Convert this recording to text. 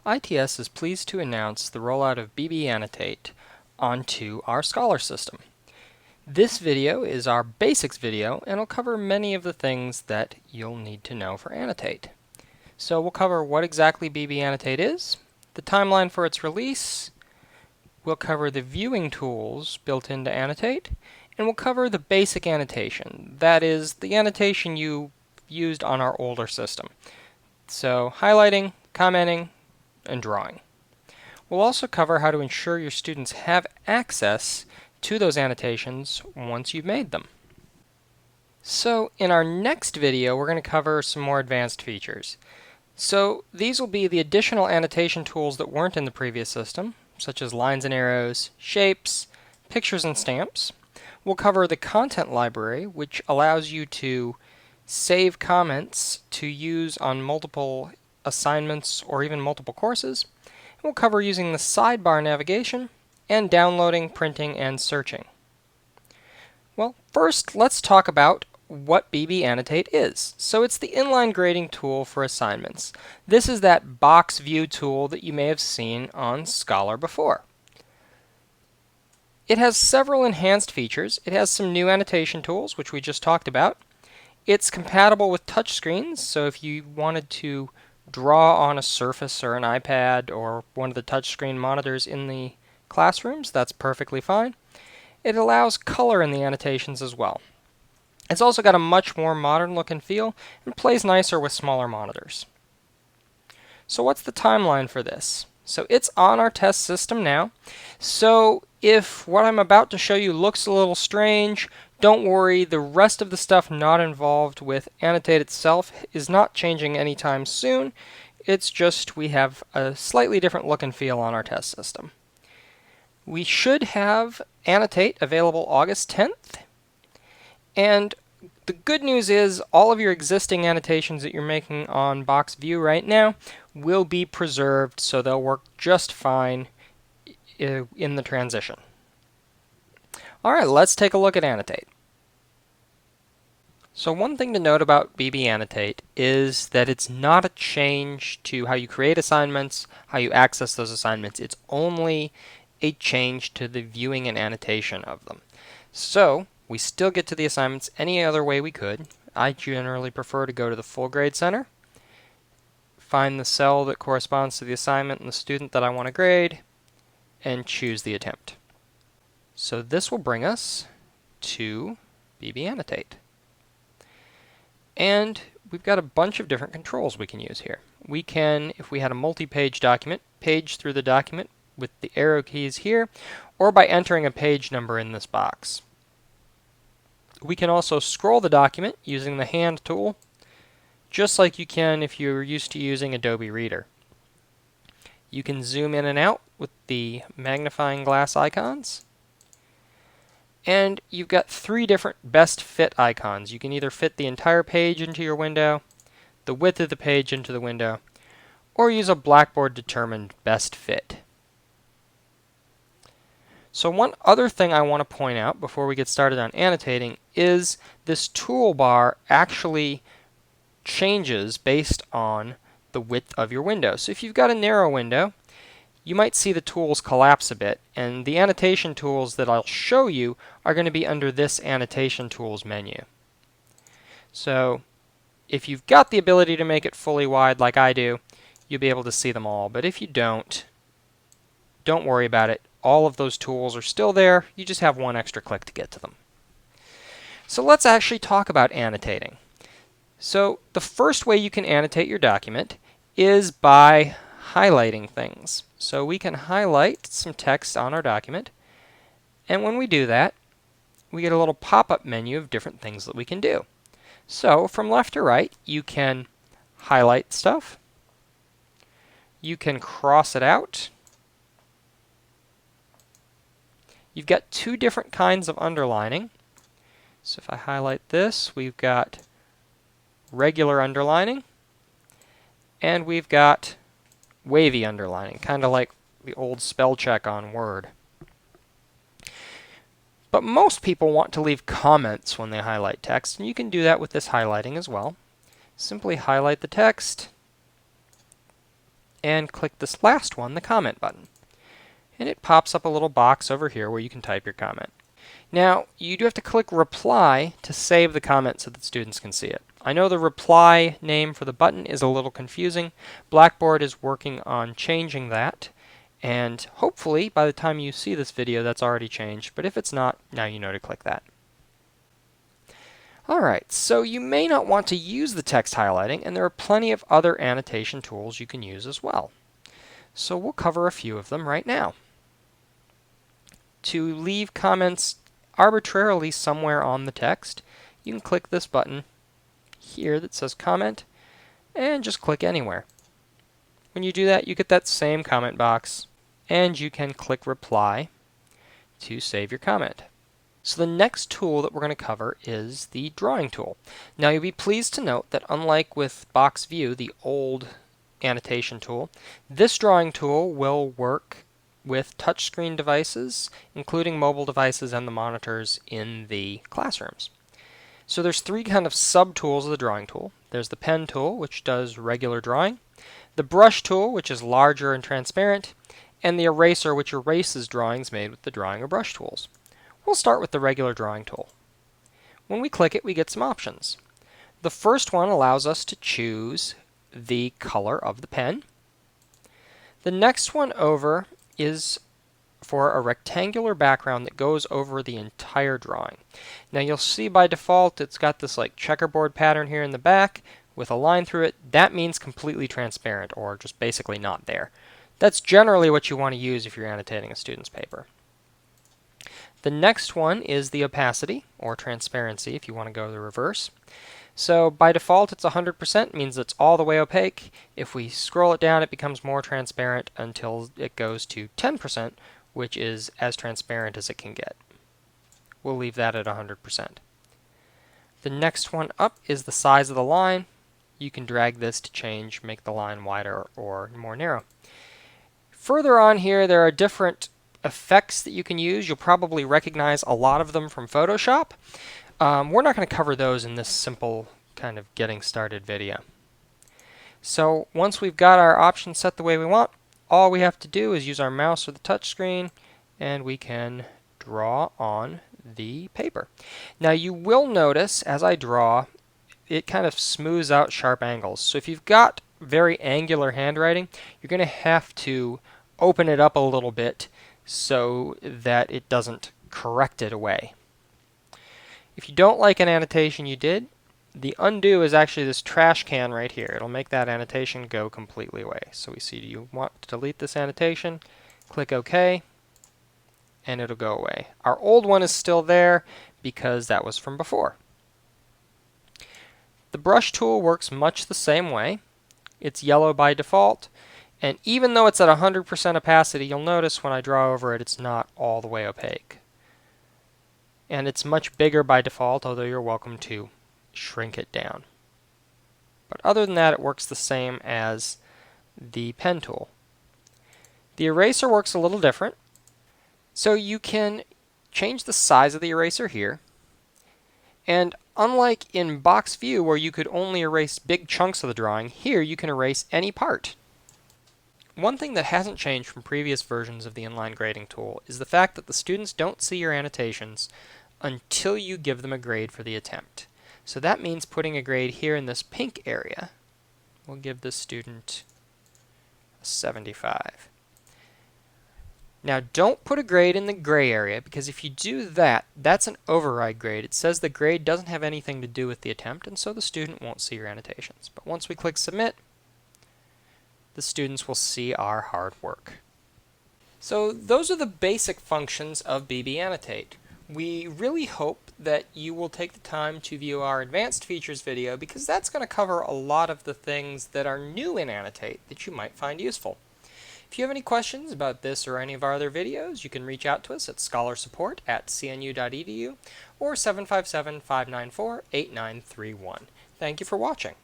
ITS is pleased to announce the rollout of BB Annotate onto our Scholar system. This video is our basics video and will cover many of the things that you'll need to know for Annotate. So we'll cover what exactly BB Annotate is, the timeline for its release, we'll cover the viewing tools built into Annotate, and we'll cover the basic annotation, that is, the annotation you used on our older system. So highlighting, commenting, and drawing. We'll also cover how to ensure your students have access to those annotations once you've made them. So in our next video, we're going to cover some more advanced features. So these will be the additional annotation tools that weren't in the previous system, such as lines and arrows, shapes, pictures and stamps. We'll cover the content library, which allows you to save comments to use on multiple assignments or even multiple courses. We'll cover using the sidebar navigation and downloading, printing, and searching. Well, first let's talk about what BB Annotate is. So it's the inline grading tool for assignments. This is that box view tool that you may have seen on Scholar before. It has several enhanced features. It has some new annotation tools, which we just talked about. It's compatible with touchscreens, so if you wanted to draw on a Surface or an iPad or one of the touchscreen monitors in the classrooms, that's perfectly fine. It allows color in the annotations as well. It's also got a much more modern look and feel and plays nicer with smaller monitors. So what's the timeline for this? So it's on our test system now. So if what I'm about to show you looks a little strange, don't worry, the rest of the stuff not involved with Annotate itself is not changing anytime soon. It's just we have a slightly different look and feel on our test system. We should have Annotate available August 10th. And the good news is all of your existing annotations that you're making on Box View right now will be preserved, so they'll work just fine in the transition. Alright, let's take a look at Annotate. So one thing to note about BB Annotate is that it's not a change to how you create assignments, how you access those assignments. It's only a change to the viewing and annotation of them. So we still get to the assignments any other way we could. I generally prefer to go to the Full Grade Center, find the cell that corresponds to the assignment and the student that I want to grade, and choose the attempt. So this will bring us to BB Annotate. And we've got a bunch of different controls we can use here. We can, if we had a multi-page document, page through the document with the arrow keys here, or by entering a page number in this box. We can also scroll the document using the hand tool, just like you can if you're used to using Adobe Reader. You can zoom in and out with the magnifying glass icons. And you've got three different best fit icons. You can either fit the entire page into your window, the width of the page into the window, or use a Blackboard determined best fit. So one other thing I want to point out before we get started on annotating is this toolbar actually changes based on the width of your window. So if you've got a narrow window, you might see the tools collapse a bit, and the annotation tools that I'll show you are going to be under this Annotation Tools menu. So if you've got the ability to make it fully wide like I do, you'll be able to see them all. But if you don't worry about it. All of those tools are still there. You just have one extra click to get to them. So let's actually talk about annotating. So the first way you can annotate your document is by highlighting things. So we can highlight some text on our document, and when we do that, we get a little pop-up menu of different things that we can do. So from left to right, you can highlight stuff, you can cross it out. You've got two different kinds of underlining. So if I highlight this, we've got regular underlining, and we've got wavy underlining, kind of like the old spell check on Word. But most people want to leave comments when they highlight text, and you can do that with this highlighting as well. Simply highlight the text and click this last one, the comment button. And it pops up a little box over here where you can type your comment. Now, you do have to click reply to save the comment so that students can see it. I know the reply name for the button is a little confusing. Blackboard is working on changing that, and hopefully by the time you see this video that's already changed, but if it's not, now you know to click that. Alright, so you may not want to use the text highlighting, and there are plenty of other annotation tools you can use as well. So we'll cover a few of them right now. To leave comments arbitrarily somewhere on the text, you can click this button here that says comment and just click anywhere. When you do that, you get that same comment box and you can click reply to save your comment. So the next tool that we're going to cover is the drawing tool. Now you'll be pleased to note that unlike with Box View, the old annotation tool, this drawing tool will work with touchscreen devices, including mobile devices and the monitors in the classrooms. So there's three kind of sub-tools of the drawing tool. There's the pen tool, which does regular drawing, the brush tool, which is larger and transparent, and the eraser, which erases drawings made with the drawing or brush tools. We'll start with the regular drawing tool. When we click it, we get some options. The first one allows us to choose the color of the pen. The next one over is for a rectangular background that goes over the entire drawing. Now you'll see by default it's got this like checkerboard pattern here in the back with a line through it. That means completely transparent or just basically not there. That's generally what you want to use if you're annotating a student's paper. The next one is the opacity or transparency if you want to go the reverse. So by default it's 100%, means it's all the way opaque. If we scroll it down it becomes more transparent until it goes to 10%, which is as transparent as it can get. We'll leave that at 100%. The next one up is the size of the line. You can drag this to change, make the line wider or more narrow. Further on here there are different effects that you can use. You'll probably recognize a lot of them from Photoshop. We're not going to cover those in this simple kind of getting started video. So once we've got our options set the way we want, all we have to do is use our mouse or the touch screen and we can draw on the paper. Now you will notice as I draw it kind of smooths out sharp angles. So if you've got very angular handwriting, you're going to have to open it up a little bit so that it doesn't correct it away. If you don't like an annotation you did, the undo is actually this trash can right here. It'll make that annotation go completely away. So we see, do you want to delete this annotation? Click OK, and it'll go away. Our old one is still there because that was from before. The brush tool works much the same way. It's yellow by default, and even though it's at 100% opacity, you'll notice when I draw over it, it's not all the way opaque. And it's much bigger by default, although you're welcome to shrink it down. But other than that, it works the same as the pen tool. The eraser works a little different. So you can change the size of the eraser here. And unlike in Box View, where you could only erase big chunks of the drawing, here you can erase any part. One thing that hasn't changed from previous versions of the inline grading tool is the fact that the students don't see your annotations until you give them a grade for the attempt. So that means putting a grade here in this pink area. We'll give this student a 75. Now don't put a grade in the gray area, because if you do that, that's an override grade. It says the grade doesn't have anything to do with the attempt, and so the student won't see your annotations. But once we click submit, the students will see our hard work. So those are the basic functions of BB Annotate. We really hope that you will take the time to view our advanced features video, because that's going to cover a lot of the things that are new in Annotate that you might find useful. If you have any questions about this or any of our other videos, you can reach out to us at scholarsupport@cnu.edu or 757-594-8931. Thank you for watching.